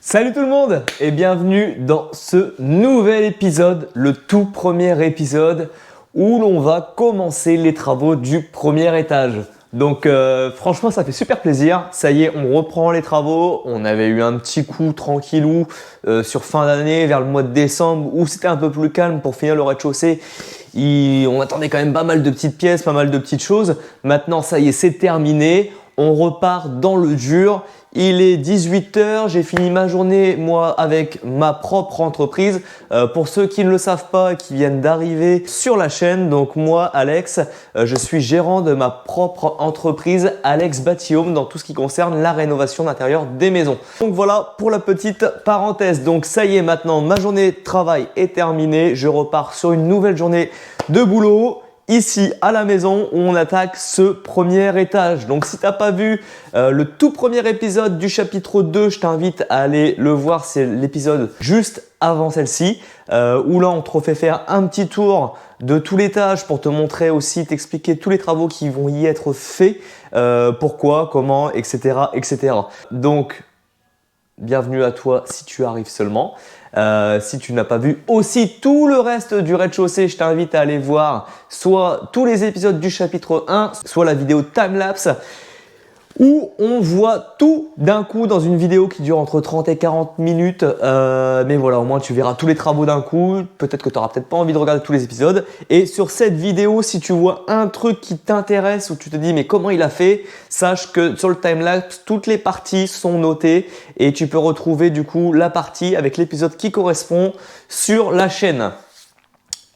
Salut tout le monde et bienvenue dans ce nouvel épisode, le tout premier épisode où l'on va commencer les travaux du premier étage. Donc franchement ça fait super plaisir, ça y est on reprend les travaux, on avait eu un petit coup tranquillou sur fin d'année vers le mois de décembre où c'était un peu plus calme pour finir le rez-de-chaussée. On attendait quand même pas mal de petites pièces, pas mal de petites choses. Maintenant ça y est c'est terminé, on repart dans le dur. Il est 18 h, j'ai fini ma journée moi avec ma propre entreprise. Pour ceux qui ne le savent pas, qui viennent d'arriver sur la chaîne, donc moi Alex, je suis gérant de ma propre entreprise Alex Bâti-Home dans tout ce qui concerne la rénovation d'intérieur des maisons. Donc voilà pour la petite parenthèse. Donc ça y est maintenant, ma journée de travail est terminée. Je repars sur une nouvelle journée de boulot. Ici à la maison où on attaque ce premier étage. Donc si tu n'as pas vu le tout premier épisode du chapitre 2, je t'invite à aller le voir, c'est l'épisode juste avant celle-ci, où là on te refait faire un petit tour de tout l'étage pour te montrer aussi, t'expliquer tous les travaux qui vont y être faits, pourquoi, comment, etc. etc. Donc bienvenue à toi si tu arrives seulement. Si tu n'as pas vu aussi tout le reste du rez-de-chaussée, je t'invite à aller voir soit tous les épisodes du chapitre 1, soit la vidéo timelapse où on voit tout d'un coup dans une vidéo qui dure entre 30 et 40 minutes. Mais voilà, au moins tu verras tous les travaux d'un coup. Peut-être que tu n'auras peut-être pas envie de regarder tous les épisodes. Et sur cette vidéo, si tu vois un truc qui t'intéresse ou tu te dis mais comment il a fait, sache que sur le timelapse, toutes les parties sont notées et tu peux retrouver du coup la partie avec l'épisode qui correspond sur la chaîne.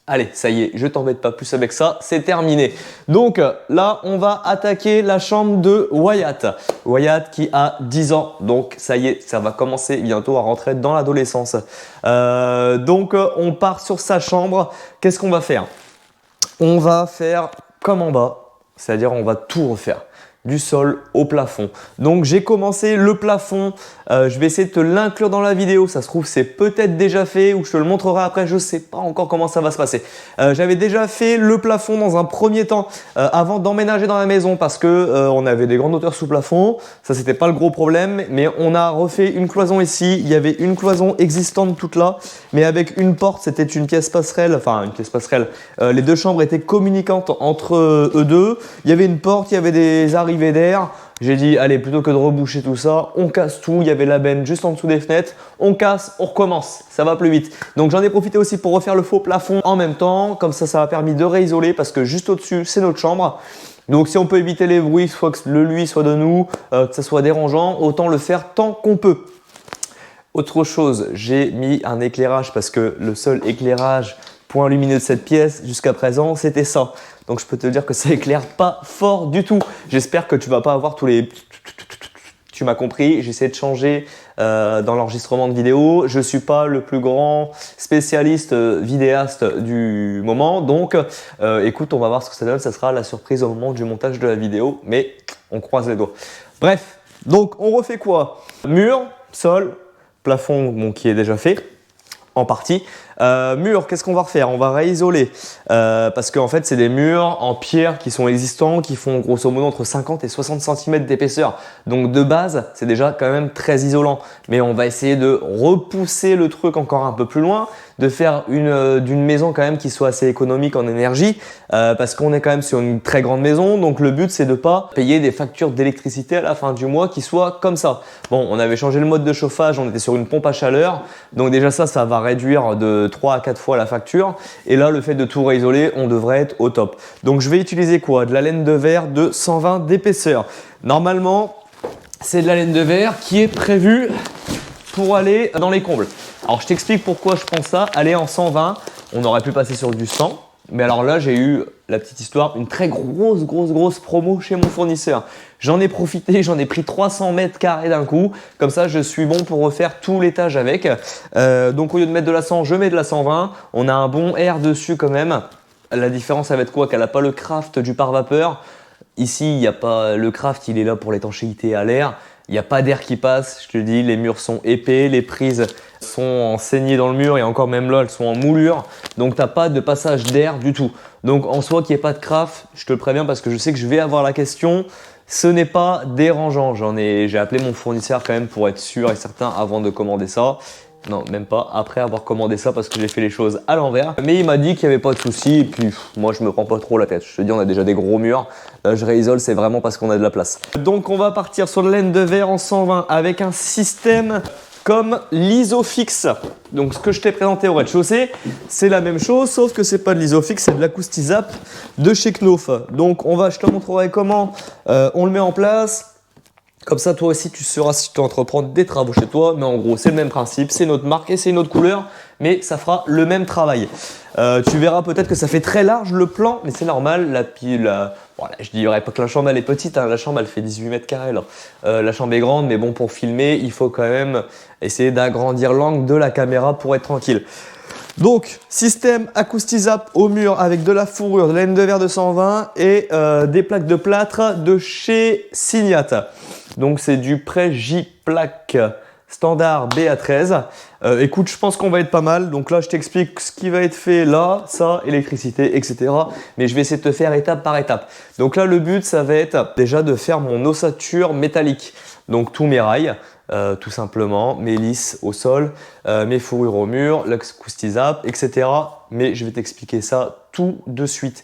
Allez, ça y est, je t'embête pas plus avec ça, c'est terminé. Donc là, on va attaquer la chambre de Wyatt. Wyatt qui a 10 ans, donc ça y est, ça va commencer bientôt à rentrer dans l'adolescence. Donc on part sur sa chambre. Qu'est-ce qu'on va faire? On va faire comme en bas, c'est-à-dire on va tout refaire. Du sol au plafond. Donc j'ai commencé le plafond, je vais essayer de te l'inclure dans la vidéo, ça se trouve c'est peut-être déjà fait ou je te le montrerai après, je sais pas encore comment ça va se passer. J'avais déjà fait le plafond dans un premier temps avant d'emménager dans la maison parce que on avait des grandes hauteurs sous plafond, ça c'était pas le gros problème, mais on a refait une cloison ici, il y avait une cloison existante toute là, mais avec une porte, c'était une pièce passerelle, enfin une pièce passerelle, les deux chambres étaient communicantes entre eux deux, il y avait une porte, il y avait des arrivées d'air. J'ai dit allez, plutôt que de reboucher tout ça, on casse tout. Il y avait la benne juste en dessous des fenêtres, on casse, on recommence, ça va plus vite. Donc j'en ai profité aussi pour refaire le faux plafond en même temps, comme ça m'a permis de réisoler parce que juste au-dessus c'est notre chambre. Donc si on peut éviter les bruits, soit que le lui soit de nous, que ça soit dérangeant, autant le faire tant qu'on peut. Autre chose, j'ai mis un éclairage parce que le seul éclairage point lumineux de cette pièce jusqu'à présent c'était ça. Donc je peux te dire que ça éclaire pas fort du tout. J'espère que tu vas pas avoir tous les... Tu m'as compris, j'essaie de changer dans l'enregistrement de vidéo. Je suis pas le plus grand spécialiste vidéaste du moment. Donc écoute, on va voir ce que ça donne. Ça sera la surprise au moment du montage de la vidéo. Mais on croise les doigts. Bref, donc on refait quoi? Mur, sol, plafond bon, qui est déjà fait en partie. Murs, qu'est-ce qu'on va refaire? On va réisoler parce qu'en fait c'est des murs en pierre qui sont existants, qui font grosso modo entre 50 et 60 cm d'épaisseur. Donc de base c'est déjà quand même très isolant, mais on va essayer de repousser le truc encore un peu plus loin, de faire d'une maison quand même qui soit assez économique en énergie parce qu'on est quand même sur une très grande maison, donc le but c'est de pas payer des factures d'électricité à la fin du mois qui soient comme ça. Bon, on avait changé le mode de chauffage, on était sur une pompe à chaleur, donc déjà ça va réduire de 3 à 4 fois la facture, et là le fait de tout réisoler, on devrait être au top. Donc je vais utiliser quoi? De la laine de verre de 120 d'épaisseur. Normalement c'est de la laine de verre qui est prévue pour aller dans les combles. Alors je t'explique pourquoi je prends ça. Aller en 120, on aurait pu passer sur du 100. Mais alors là, j'ai eu la petite histoire, une très grosse promo chez mon fournisseur. J'en ai profité, j'en ai pris 300 mètres carrés d'un coup. Comme ça, je suis bon pour refaire tout l'étage avec. Donc au lieu de mettre de la 100, je mets de la 120. On a un bon air dessus quand même. La différence, ça va être quoi? Qu'elle n'a pas le craft du pare-vapeur. Ici, il n'y a pas le craft, il est là pour l'étanchéité à l'air. Il n'y a pas d'air qui passe, je te dis, les murs sont épais, les prises sont en saignée dans le mur et encore même là, elles sont en moulure. Donc, tu n'as pas de passage d'air du tout. Donc, en soi, qu'il n'y ait pas de craft, je te le préviens parce que je sais que je vais avoir la question. ce n'est pas dérangeant. J'ai appelé mon fournisseur quand même pour être sûr et certain avant de commander ça. Non, même pas après avoir commandé ça parce que j'ai fait les choses à l'envers. Mais il m'a dit qu'il n'y avait pas de souci et puis moi je me prends pas trop la tête. Je te dis, on a déjà des gros murs. Là je réisole, c'est vraiment parce qu'on a de la place. Donc on va partir sur de laine de verre en 120 avec un système comme l'Isofix. Donc ce que je t'ai présenté au rez-de-chaussée, c'est la même chose, sauf que c'est pas de l'Isofix, c'est de l'Acoustisap de chez Knauf. Donc je te montrerai comment on le met en place. Comme ça, toi aussi, tu sauras si tu entreprends des travaux chez toi. Mais en gros, c'est le même principe, c'est notre marque et c'est une autre couleur, mais ça fera le même travail. Tu verras peut-être que ça fait très large le plan, mais c'est normal. Bon, là, je dirais pas que la chambre elle est petite, hein. La chambre elle fait 18 mètres carrés. La chambre est grande, mais bon, pour filmer, il faut quand même essayer d'agrandir l'angle de la caméra pour être tranquille. Donc, système Acoustisap au mur avec de la fourrure, de la laine de verre de 120 et des plaques de plâtre de chez Signat. Donc, c'est du Pré-J-Plaque standard BA13. Écoute, je pense qu'on va être pas mal. Donc là, je t'explique ce qui va être fait là, ça, électricité, etc. Mais je vais essayer de te faire étape par étape. Donc là, le but, ça va être déjà de faire mon ossature métallique. Donc tous mes rails, tout simplement, mes lisses au sol, mes fourrures au mur, l'Acoustisap, etc. Mais je vais t'expliquer ça tout de suite.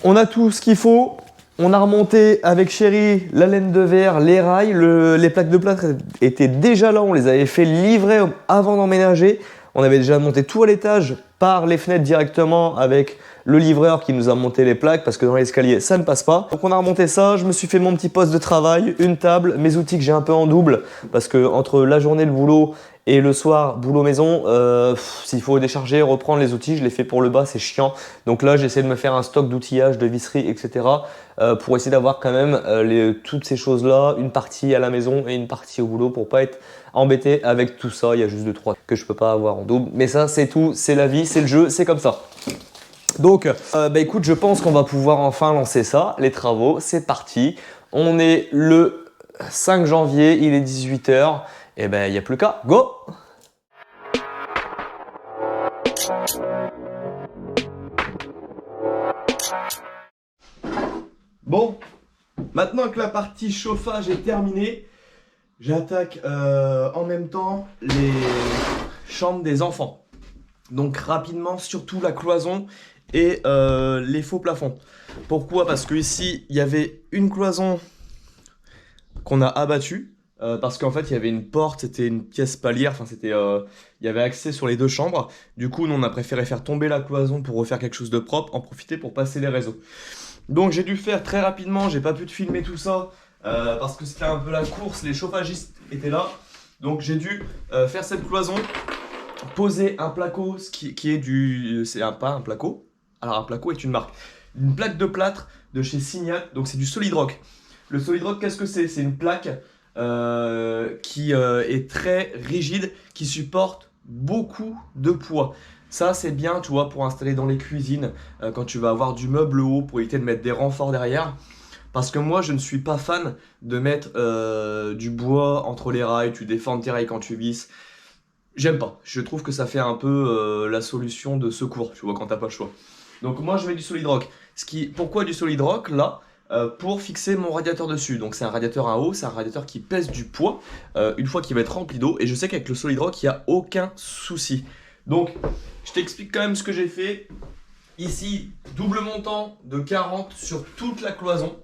On a tout ce qu'il faut. On a remonté avec Chéri la laine de verre, les rails, les plaques de plâtre étaient déjà là, on les avait fait livrer avant d'emménager. On avait déjà monté tout à l'étage par les fenêtres directement avec le livreur qui nous a monté les plaques parce que dans l'escalier ça ne passe pas. Donc on a remonté ça, je me suis fait mon petit poste de travail, une table, mes outils que j'ai un peu en double parce que entre la journée le boulot et le soir boulot maison, s'il faut décharger, reprendre les outils, je les fais pour le bas, c'est chiant. Donc là j'essaie de me faire un stock d'outillage, de visserie, etc. Pour essayer d'avoir quand même toutes ces choses là, une partie à la maison et une partie au boulot pour pas être embêté avec tout ça. Il y a juste 2-3 que je peux pas avoir en double, mais ça c'est tout, c'est la vie, c'est le jeu, c'est comme ça. Donc écoute, je pense qu'on va pouvoir enfin lancer ça, les travaux, c'est parti. On est le 5 janvier, il est 18 h, et il n'y a plus qu'à, go! Bon, maintenant que la partie chauffage est terminée, j'attaque en même temps les chambres des enfants. Donc rapidement, surtout la cloison et les faux plafonds. Pourquoi? Parce que ici, il y avait une cloison qu'on a abattue. Parce qu'en fait, il y avait une porte, c'était une pièce palière, enfin il y avait accès sur les deux chambres. Du coup, nous, on a préféré faire tomber la cloison pour refaire quelque chose de propre, en profiter pour passer les réseaux. Donc j'ai dû faire très rapidement, j'ai pas pu te filmer tout ça parce que c'était un peu la course, les chauffagistes étaient là. Donc j'ai dû faire cette cloison, poser un placo, qui est du... pas un placo, alors un placo est une marque. Une plaque de plâtre de chez Signat, donc c'est du Solid Rock. Le Solid Rock, qu'est-ce que c'est? C'est une plaque qui est très rigide, qui supporte beaucoup de poids. Ça c'est bien, tu vois, pour installer dans les cuisines, quand tu vas avoir du meuble haut, pour éviter de mettre des renforts derrière. Parce que moi je ne suis pas fan de mettre du bois entre les rails, tu défends tes rails quand tu visses. J'aime pas, je trouve que ça fait un peu la solution de secours, tu vois, quand t'as pas le choix. Donc moi je mets du Solid Rock. Pourquoi du Solid Rock là? Pour fixer mon radiateur dessus. Donc c'est un radiateur à eau, c'est un radiateur qui pèse du poids une fois qu'il va être rempli d'eau. Et je sais qu'avec le Solid Rock, il n'y a aucun souci. Donc je t'explique quand même ce que j'ai fait. Ici, double montant de 40 sur toute la cloison.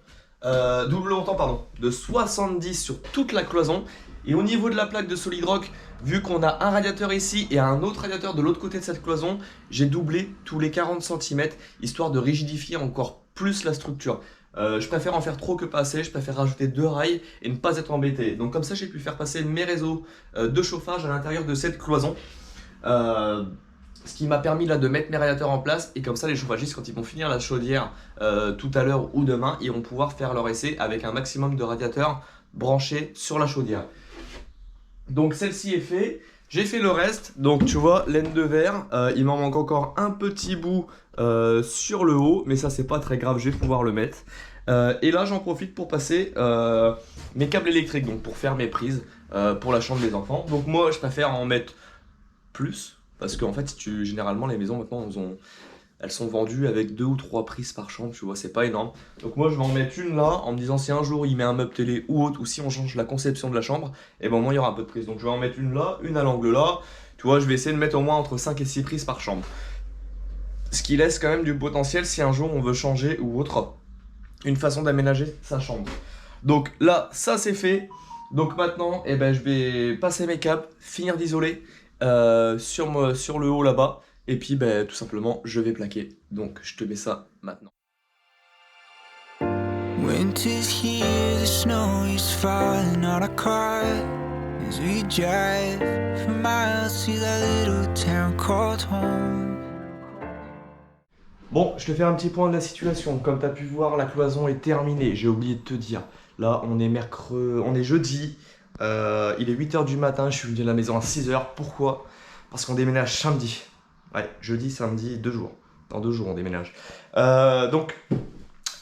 Double montant, pardon, de 70 sur toute la cloison. Et au niveau de la plaque de Solid Rock, vu qu'on a un radiateur ici et un autre radiateur de l'autre côté de cette cloison, j'ai doublé tous les 40 cm, histoire de rigidifier encore plus la structure. Je préfère en faire trop que pas assez, je préfère rajouter 2 rails et ne pas être embêté. Donc comme ça, j'ai pu faire passer mes réseaux de chauffage à l'intérieur de cette cloison. Ce qui m'a permis là de mettre mes radiateurs en place, et comme ça les chauffagistes, quand ils vont finir la chaudière tout à l'heure ou demain, ils vont pouvoir faire leur essai avec un maximum de radiateurs branchés sur la chaudière. Donc celle-ci est faite, j'ai fait le reste. Donc tu vois, laine de verre, il m'en manque encore un petit bout sur le haut, mais ça c'est pas très grave, je vais pouvoir le mettre. Et là j'en profite pour passer mes câbles électriques, donc pour faire mes prises pour la chambre des enfants. Donc moi je préfère en mettre plus, parce qu'en fait généralement les maisons maintenant elles sont vendues avec 2 ou 3 prises par chambre, tu vois, c'est pas énorme. Donc moi je vais en mettre une là, en me disant si un jour il met un meuble télé ou autre, ou si on change la conception de la chambre, et ben au moins il y aura un peu de prise. Donc je vais en mettre une là, une à l'angle là, tu vois, je vais essayer de mettre au moins entre 5 et 6 prises par chambre. Ce qui laisse quand même du potentiel si un jour on veut changer ou autre, une façon d'aménager sa chambre. Donc là, ça c'est fait. Donc maintenant, eh ben, je vais passer mes câbles, finir d'isoler sur le haut là-bas. Et puis ben, tout simplement, je vais plaquer. Donc je te mets ça maintenant. Winter's here, the snow is falling on our car as we drive for miles to that little town called home. Bon, je te fais un petit point de la situation. Comme tu as pu voir, la cloison est terminée. J'ai oublié de te dire. Là, on est jeudi. Il est 8h du matin. Je suis venu à la maison à 6h. Pourquoi? Parce qu'on déménage samedi. Ouais, jeudi, samedi, 2 jours. Dans 2 jours, on déménage.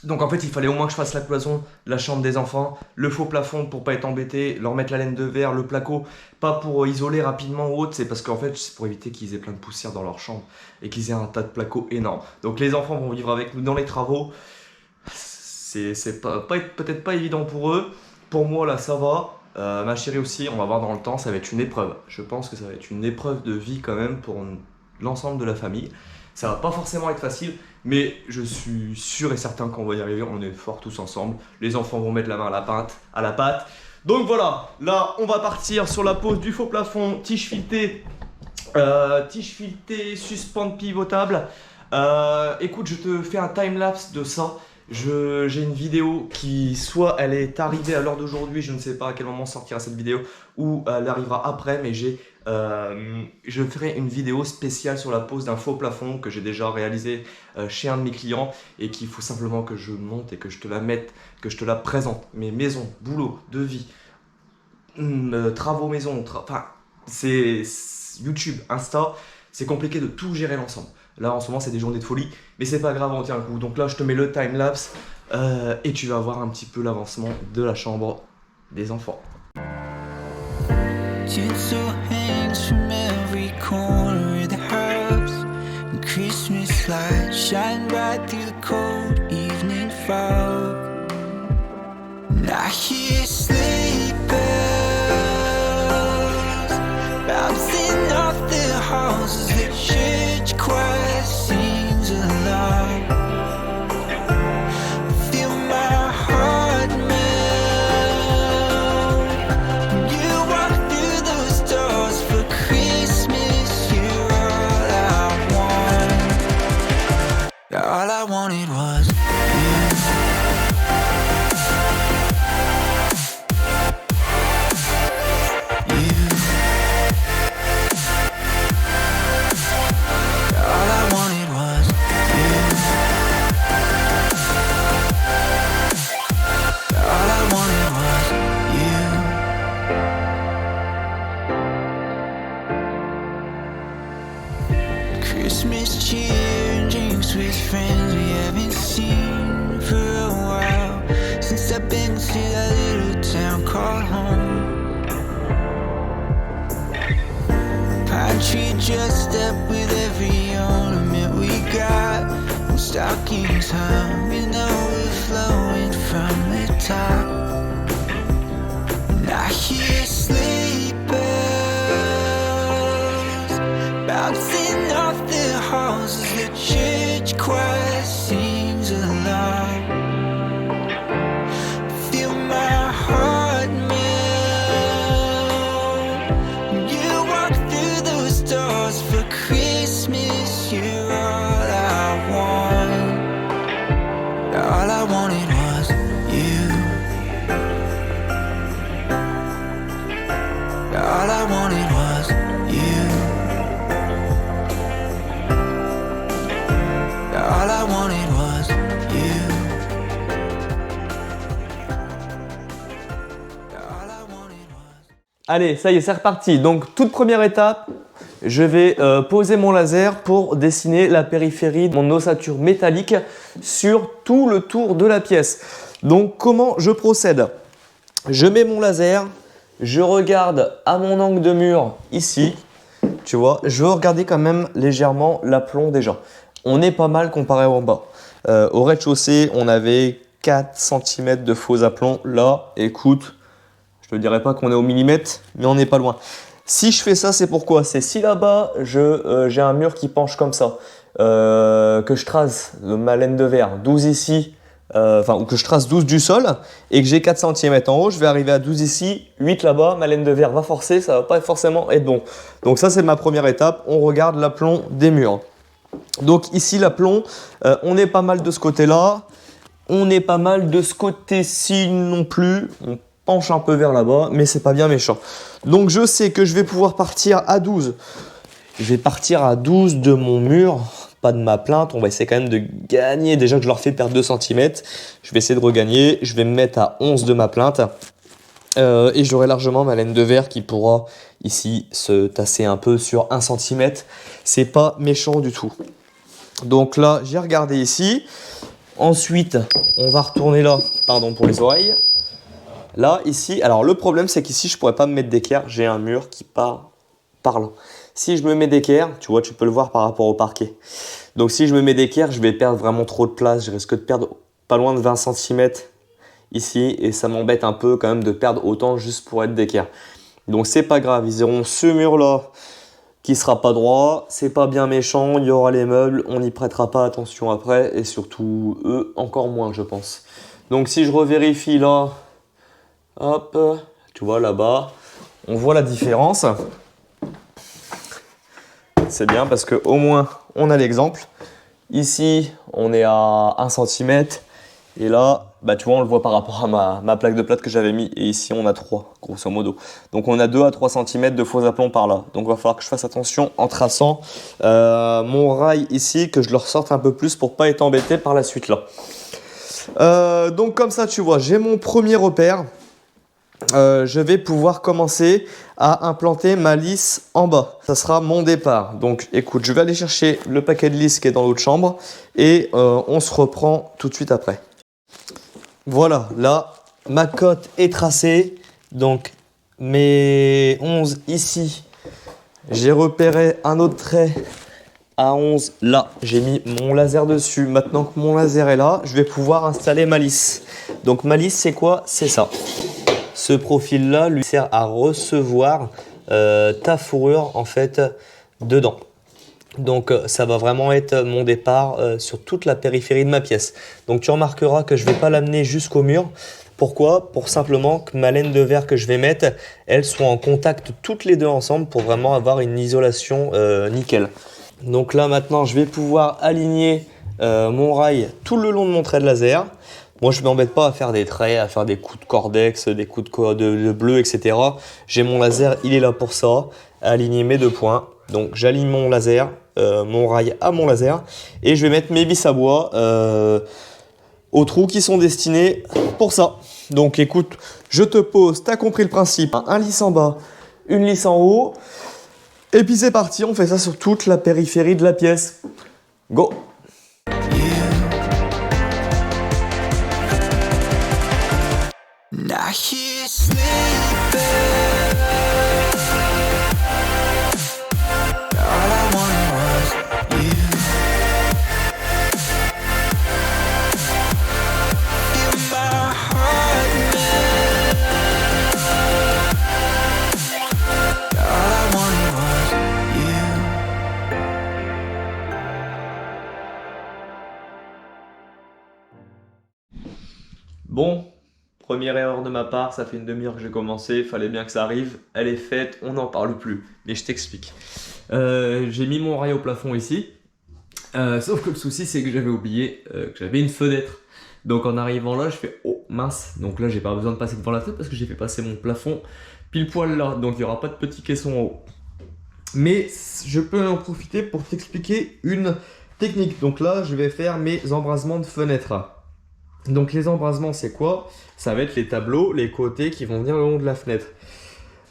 Donc en fait, il fallait au moins que je fasse la cloison, la chambre des enfants, le faux plafond pour pas être embêté, leur mettre la laine de verre, le placo, pas pour isoler rapidement ou autre, c'est parce qu'en fait, c'est pour éviter qu'ils aient plein de poussière dans leur chambre et qu'ils aient un tas de placo énorme. Donc les enfants vont vivre avec nous dans les travaux. C'est peut-être pas évident pour eux. Pour moi, là, ça va. Ma chérie aussi, on va voir dans le temps, ça va être une épreuve. Je pense que ça va être une épreuve de vie quand même pour l'ensemble de la famille. Ça va pas forcément être facile, mais je suis sûr et certain qu'on va y arriver. On est forts tous ensemble. Les enfants vont mettre la main à la pâte. Donc voilà, là on va partir sur la pose du faux plafond, tige filetée, suspente pivotable. Écoute, je te fais un time-lapse de ça. J'ai une vidéo qui, soit elle est arrivée à l'heure d'aujourd'hui, je ne sais pas à quel moment sortira cette vidéo, ou elle arrivera après, mais je ferai une vidéo spéciale sur la pose d'un faux plafond que j'ai déjà réalisé chez un de mes clients et qu'il faut simplement que je monte et que je te la mette, que je te la présente. Mes maisons, boulot, devis, travaux maison, enfin, c'est YouTube, Insta, c'est compliqué de tout gérer l'ensemble. Là, en ce moment, c'est des journées de folie, mais c'est pas grave, on tient un coup. Donc là, je te mets le time-lapse et tu vas voir un petit peu l'avancement de la chambre des enfants. Tinsel hangs from every corner of the house, and Christmas lights shine bright through the cold evening fog. And I hear sleigh bells bouncing off the halls as the church choir sings aloud. I feel my heart melt when you walk through those doors for Christmas. You're all I want. All I wanted was you. Christmas cheer and drinks with friends we haven't seen for a while, since I've been to that little town called home. Pine tree dressed up with every ornament we got, and stockings hung with no overflowing from the top. And I hear sleigh bells bouncing off the halls as the church choir sings aloud. Feel my heart melt when you walk through those doors for Christmas. You're all I want. All I wanted was you. All I wanted was you. All I wanted was you. All I wanted was. Allez, ça y est, c'est reparti. Donc, toute première étape, je vais poser mon laser pour dessiner la périphérie de mon ossature métallique sur tout le tour de la pièce. Donc, comment je procède? Je mets mon laser, je regarde à mon angle de mur ici, tu vois, je veux regarder quand même légèrement l'aplomb déjà. on est pas mal comparé en bas. Au rez-de-chaussée, on avait 4 cm de faux aplomb. Là, écoute, je te dirais pas qu'on est au millimètre, mais on n'est pas loin. Si je fais ça, c'est pourquoi? C'est si là-bas, j'ai un mur qui penche comme ça, que je trace ma laine de verre 12 ici, ou que je trace 12 du sol, et que j'ai 4 cm en haut, je vais arriver à 12 ici, 8 là-bas, ma laine de verre va forcer, ça va pas forcément être bon. Donc ça, c'est ma première étape, on regarde l'aplomb des murs. Donc ici, l'aplomb, on est pas mal de ce côté-là, on est pas mal de ce côté-ci non plus, on penche un peu vers là-bas, mais c'est pas bien méchant. Donc je sais que je vais pouvoir partir à 12. Je vais partir à 12 de mon mur, pas de ma plainte. On va essayer quand même de gagner. Déjà que je leur fais perdre 2 cm, je vais essayer de regagner. Je vais me mettre à 11 de ma plainte. Et j'aurai largement ma laine de verre qui pourra ici se tasser un peu sur 1 cm. C'est pas méchant du tout. Donc là, j'ai regardé ici. Ensuite, on va retourner là. Pardon pour les oreilles. Là, ici, alors le problème, c'est qu'ici, je pourrais pas me mettre d'équerre. J'ai un mur qui part par là. Si je me mets d'équerre, tu vois, tu peux le voir par rapport au parquet. Donc si je me mets d'équerre, je vais perdre vraiment trop de place. Je risque de perdre pas loin de 20 cm ici. Et ça m'embête un peu quand même de perdre autant juste pour être d'équerre. Donc c'est pas grave, ils auront ce mur-là qui sera pas droit. C'est pas bien méchant, il y aura les meubles, on n'y prêtera pas attention après. Et surtout, eux, encore moins, je pense. Donc si je revérifie là, hop, tu vois là-bas, on voit la différence. C'est bien parce qu'au moins on a l'exemple. Ici, on est à 1 cm. Et là, bah, tu vois, on le voit par rapport à ma plaque de plâtre que j'avais mis. Et ici, on a 3, grosso modo. Donc, on a 2 à 3 cm de faux aplomb par là. Donc, il va falloir que je fasse attention en traçant mon rail ici, que je le ressorte un peu plus pour ne pas être embêté par la suite là. Donc, comme ça, tu vois, j'ai mon premier repère. Je vais pouvoir commencer à implanter ma lisse en bas. Ça sera mon départ. Donc écoute, je vais aller chercher le paquet de lisse qui est dans l'autre chambre et on se reprend tout de suite après. Voilà, là, ma cote est tracée. Donc mes 11 ici, j'ai repéré un autre trait à 11. Là, j'ai mis mon laser dessus. Maintenant que mon laser est là, je vais pouvoir installer ma lisse. Donc ma lisse, c'est quoi? C'est ça. Ce profil-là lui sert à recevoir ta fourrure en fait dedans. Donc ça va vraiment être mon départ sur toute la périphérie de ma pièce. Donc tu remarqueras que je ne vais pas l'amener jusqu'au mur. Pourquoi? Pour simplement que ma laine de verre que je vais mettre, elles soient en contact toutes les deux ensemble pour vraiment avoir une isolation nickel. Donc là maintenant je vais pouvoir aligner mon rail tout le long de mon trait de laser. Moi, je ne m'embête pas à faire des traits, à faire des coups de cordex, des coups de bleu, etc. J'ai mon laser, il est là pour ça, à aligner mes 2 points. Donc, j'aligne mon laser, mon rail à mon laser, et je vais mettre mes vis à bois aux trous qui sont destinés pour ça. Donc, écoute, je te pose, tu as compris le principe. Un lisse en bas, une lisse en haut, et puis c'est parti, on fait ça sur toute la périphérie de la pièce. Go! Now he's sleeping. All I wanted was you. In my heart, man. All I wanted was you. Bon. Première erreur de ma part, ça fait une demi-heure que j'ai commencé, fallait bien que ça arrive, elle est faite, on n'en parle plus. Mais je t'explique. J'ai mis mon rail au plafond ici, sauf que le souci c'est que j'avais oublié que j'avais une fenêtre. Donc en arrivant là, je fais oh mince, donc là j'ai pas besoin de passer devant la tête parce que j'ai fait passer mon plafond pile poil là, donc il n'y aura pas de petit caisson en haut. Mais je peux en profiter pour t'expliquer une technique. Donc là, je vais faire mes embrasements de fenêtre. Donc les embrasements, c'est quoi? Ça va être les tableaux, les côtés qui vont venir le long de la fenêtre.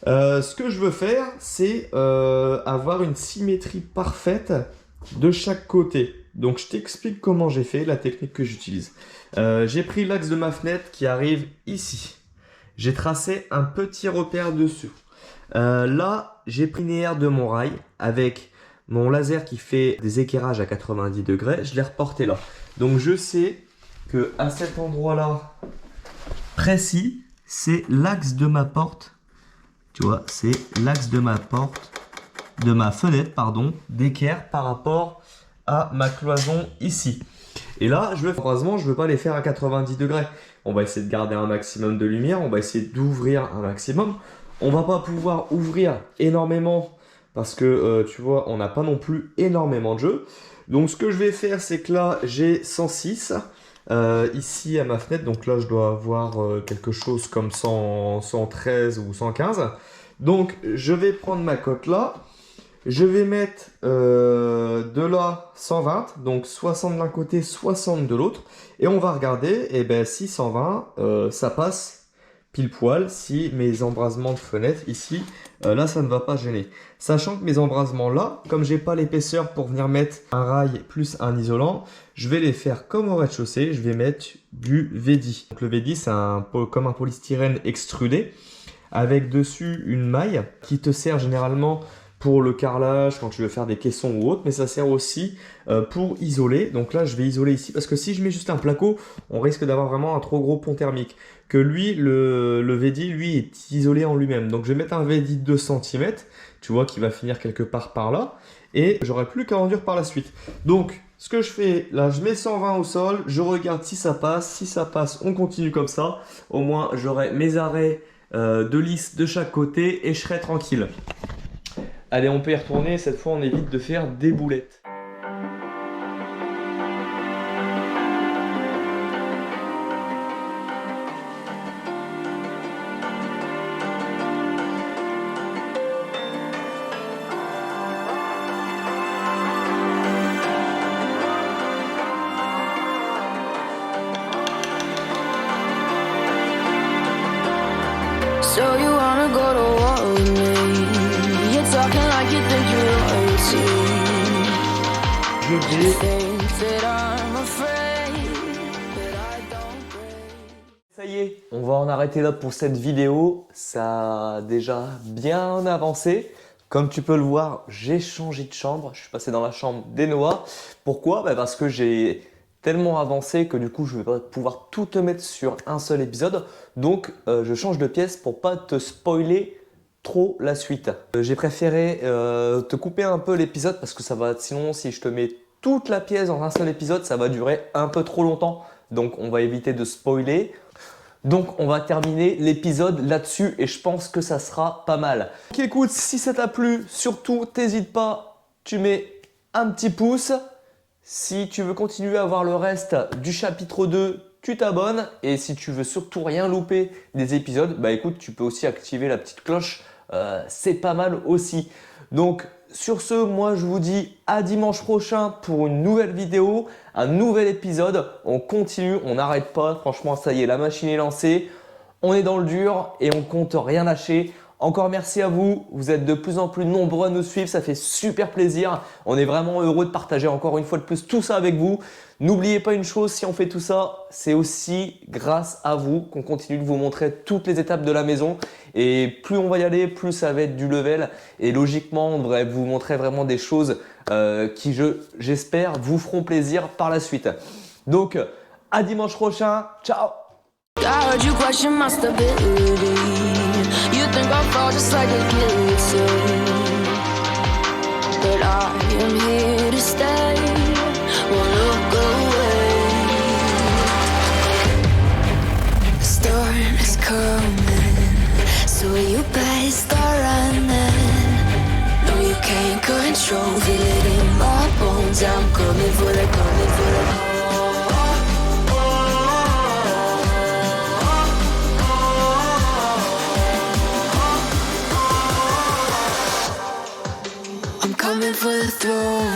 Ce que je veux faire, c'est avoir une symétrie parfaite de chaque côté. Donc je t'explique comment j'ai fait, la technique que j'utilise. J'ai pris l'axe de ma fenêtre qui arrive ici. J'ai tracé un petit repère dessus. Là, j'ai pris linéaire de mon rail avec mon laser qui fait des éclairages à 90 degrés, je l'ai reporté là. Donc je sais que à cet endroit-là précis, c'est l'axe de ma porte. Tu vois, c'est l'axe de ma porte, de ma fenêtre, pardon, d'équerre par rapport à ma cloison ici. Et là, croisement, je veux pas les faire à 90 degrés. On va essayer de garder un maximum de lumière, on va essayer d'ouvrir un maximum. On va pas pouvoir ouvrir énormément parce que, tu vois, on n'a pas non plus énormément de jeu. Donc, ce que je vais faire, c'est que là, j'ai 106 ici à ma fenêtre. Donc là, je dois avoir quelque chose comme 113 ou 115. Donc, je vais prendre ma cote là. Je vais mettre de là 120, donc 60 d'un côté, 60 de l'autre. Et on va regarder, et ben, si 120, ça passe pile poil. Si mes embrasements de fenêtre ici, là, ça ne va pas gêner. Sachant que mes embrasements là, comme j'ai pas l'épaisseur pour venir mettre un rail plus un isolant, je vais les faire comme au rez-de-chaussée. Je vais mettre du V10. Donc le V10, c'est comme un polystyrène extrudé avec dessus une maille qui te sert généralement pour le carrelage, quand tu veux faire des caissons ou autre, mais ça sert aussi pour isoler. Donc là, je vais isoler ici, parce que si je mets juste un placo, on risque d'avoir vraiment un trop gros pont thermique. Que lui, le V10, lui, est isolé en lui-même. Donc je vais mettre un V10 de 2 cm, tu vois, qui va finir quelque part par là, et j'aurai plus qu'à enduire par la suite. Donc, ce que je fais, là, je mets 120 au sol, je regarde si ça passe. Si ça passe, on continue comme ça. Au moins, j'aurai mes arrêts de lisse de chaque côté, et je serai tranquille. Allez, on peut y retourner, cette fois on évite de faire des boulettes. So you wanna go to war with me? You're talking like you think you're royalty. Je You vais... think that I'm afraid, but I don't break. Ça y est, on va en arrêter là pour cette vidéo. Ça a déjà bien avancé. Comme tu peux le voir, j'ai changé de chambre. Je suis passé dans la chambre d'Enoa. Pourquoi? Parce que j'ai tellement avancé que du coup, je ne vais pas pouvoir tout te mettre sur un seul épisode. Donc, je change de pièce pour pas te spoiler trop la suite. J'ai préféré te couper un peu l'épisode parce que ça va, sinon, si je te mets toute la pièce dans un seul épisode, ça va durer un peu trop longtemps. Donc, on va éviter de spoiler. Donc on va terminer l'épisode là-dessus et je pense que ça sera pas mal. Donc écoute, si ça t'a plu, surtout t'hésites pas, tu mets un petit pouce. Si tu veux continuer à voir le reste du chapitre 2, tu t'abonnes. Et si tu veux surtout rien louper des épisodes, bah écoute, tu peux aussi activer la petite cloche, c'est pas mal aussi. Donc sur ce, moi je vous dis à dimanche prochain pour une nouvelle vidéo, un nouvel épisode. On continue, on n'arrête pas. Franchement, ça y est, la machine est lancée. On est dans le dur et on compte rien lâcher. Encore merci à vous. Vous êtes de plus en plus nombreux à nous suivre. Ça fait super plaisir. On est vraiment heureux de partager encore une fois de plus tout ça avec vous. N'oubliez pas une chose, si on fait tout ça, c'est aussi grâce à vous qu'on continue de vous montrer toutes les étapes de la maison. Et plus on va y aller, plus ça va être du level. Et logiquement, on devrait vous montrer vraiment des choses qui, j'espère, vous feront plaisir par la suite. Donc, à dimanche prochain. Ciao! I heard you question my stability. You think I'll fall just like a guillotine, but I am here to stay. Won't look away. The storm is coming, so you better start running. No, you can't control, feel it in my bones. I'm coming for the, coming for the. Coming for the throne.